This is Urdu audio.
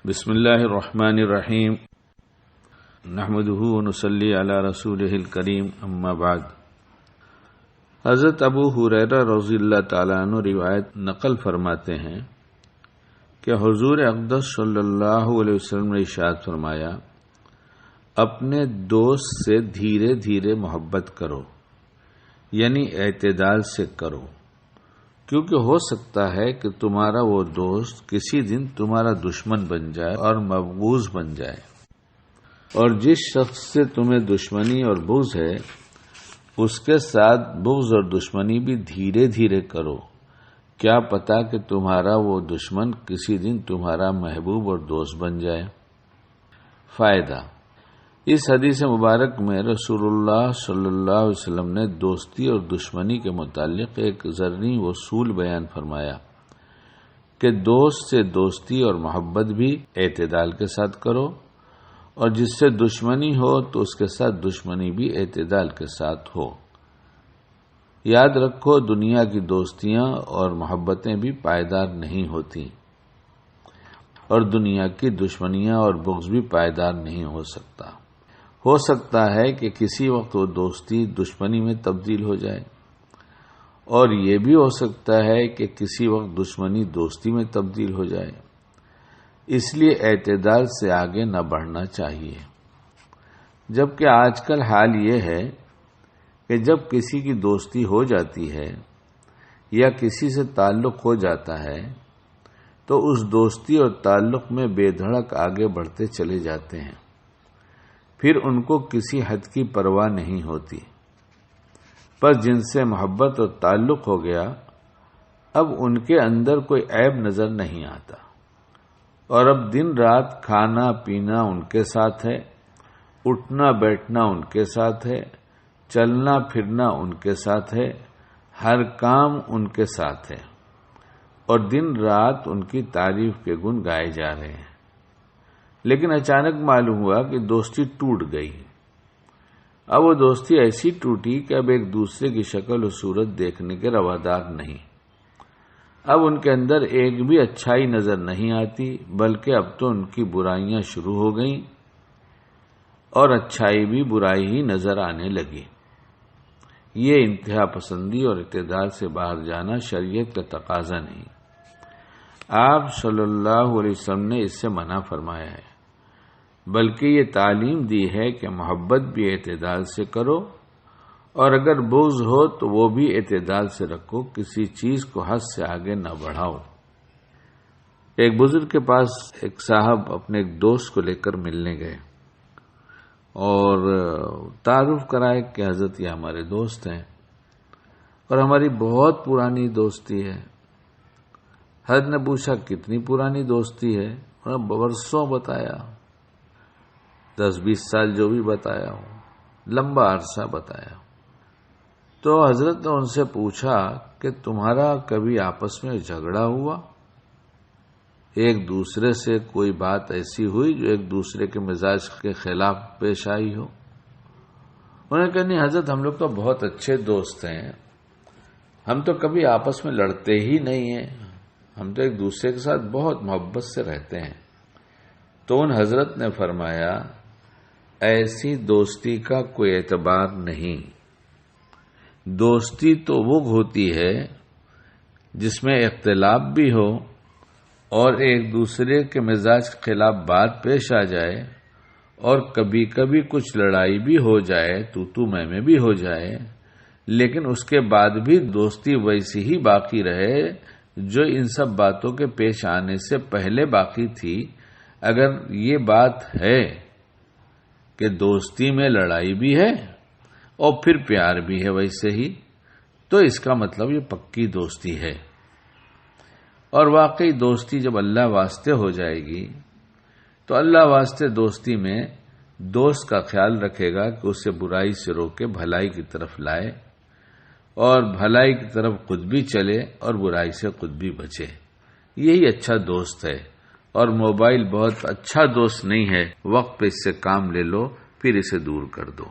بسم اللہ الرحمن الرحیم نحمدہ ونصلی علی رسولہ الکریم اما بعد۔ حضرت ابو ہریرہ رضی اللہ تعالیٰ عنہ روایت نقل فرماتے ہیں کہ حضور اقدس صلی اللہ علیہ وسلم نے ارشاد فرمایا، اپنے دوست سے دھیرے دھیرے محبت کرو، یعنی اعتدال سے کرو، کیونکہ ہو سکتا ہے کہ تمہارا وہ دوست کسی دن تمہارا دشمن بن جائے اور مبغوض بن جائے، اور جس شخص سے تمہیں دشمنی اور بغض ہے اس کے ساتھ بغض اور دشمنی بھی دھیرے دھیرے کرو، کیا پتا کہ تمہارا وہ دشمن کسی دن تمہارا محبوب اور دوست بن جائے۔ فائدہ: اس حدیث مبارک میں رسول اللہ صلی اللہ علیہ وسلم نے دوستی اور دشمنی کے متعلق ایک ذرنی اصول بیان فرمایا کہ دوست سے دوستی اور محبت بھی اعتدال کے ساتھ کرو، اور جس سے دشمنی ہو تو اس کے ساتھ دشمنی بھی اعتدال کے ساتھ ہو۔ یاد رکھو، دنیا کی دوستیاں اور محبتیں بھی پائیدار نہیں ہوتی، اور دنیا کی دشمنیاں اور بغض بھی پائیدار نہیں ہو سکتا ہے کہ کسی وقت وہ دوستی دشمنی میں تبدیل ہو جائے، اور یہ بھی ہو سکتا ہے کہ کسی وقت دشمنی دوستی میں تبدیل ہو جائے۔ اس لیے اعتدال سے آگے نہ بڑھنا چاہیے، جبکہ آج کل حال یہ ہے کہ جب کسی کی دوستی ہو جاتی ہے یا کسی سے تعلق ہو جاتا ہے تو اس دوستی اور تعلق میں بے دھڑک آگے بڑھتے چلے جاتے ہیں، پھر ان کو کسی حد کی پرواہ نہیں ہوتی۔ پس جن سے محبت اور تعلق ہو گیا، اب ان کے اندر کوئی عیب نظر نہیں آتا، اور اب دن رات کھانا پینا ان کے ساتھ ہے، اٹھنا بیٹھنا ان کے ساتھ ہے، چلنا پھرنا ان کے ساتھ ہے، ہر کام ان کے ساتھ ہے، اور دن رات ان کی تعریف کے گن گائے جا رہے ہیں۔ لیکن اچانک معلوم ہوا کہ دوستی ٹوٹ گئی۔ اب وہ دوستی ایسی ٹوٹی کہ اب ایک دوسرے کی شکل و صورت دیکھنے کے روادار نہیں۔ اب ان کے اندر ایک بھی اچھائی نظر نہیں آتی، بلکہ اب تو ان کی برائیاں شروع ہو گئیں اور اچھائی بھی برائی ہی نظر آنے لگی۔ یہ انتہا پسندی اور اعتدال سے باہر جانا شریعت کا تقاضا نہیں۔ آپ صلی اللہ علیہ وسلم نے اس سے منع فرمایا ہے، بلکہ یہ تعلیم دی ہے کہ محبت بھی اعتدال سے کرو، اور اگر بغض ہو تو وہ بھی اعتدال سے رکھو، کسی چیز کو حد سے آگے نہ بڑھاؤ۔ ایک بزرگ کے پاس ایک صاحب اپنے ایک دوست کو لے کر ملنے گئے اور تعارف کرائے کہ حضرت یہ ہمارے دوست ہیں اور ہماری بہت پرانی دوستی ہے۔ حضرت نے پوچھا کتنی پرانی دوستی ہے؟ انہوں نے برسوں بتایا، 10-20 سال جو بھی بتایا ہو، لمبا عرصہ بتایا۔ تو حضرت نے ان سے پوچھا کہ تمہارا کبھی آپس میں جھگڑا ہوا؟ ایک دوسرے سے کوئی بات ایسی ہوئی جو ایک دوسرے کے مزاج کے خلاف پیش آئی ہو؟ انہوں نے کہا نہیں حضرت، ہم لوگ تو بہت اچھے دوست ہیں، ہم تو کبھی آپس میں لڑتے ہی نہیں ہیں، ہم تو ایک دوسرے کے ساتھ بہت محبت سے رہتے ہیں۔ تو ان حضرت نے فرمایا، ایسی دوستی کا کوئی اعتبار نہیں۔ دوستی تو وہ ہوتی ہے جس میں اختلاف بھی ہو اور ایک دوسرے کے مزاج کے خلاف بات پیش آ جائے، اور کبھی کبھی کچھ لڑائی بھی ہو جائے، تو میں بھی ہو جائے، لیکن اس کے بعد بھی دوستی ویسی ہی باقی رہے جو ان سب باتوں کے پیش آنے سے پہلے باقی تھی۔ اگر یہ بات ہے کہ دوستی میں لڑائی بھی ہے اور پھر پیار بھی ہے ویسے ہی، تو اس کا مطلب یہ پکی دوستی ہے۔ اور واقعی دوستی جب اللہ واسطے ہو جائے گی تو اللہ واسطے دوستی میں دوست کا خیال رکھے گا کہ اسے برائی سے روکے بھلائی کی طرف لائے، اور بھلائی کی طرف خود بھی چلے اور برائی سے خود بھی بچے۔ یہی اچھا دوست ہے، اور موبائل بہت اچھا دوست نہیں ہے، وقت پہ اس سے کام لے لو پھر اسے دور کر دو۔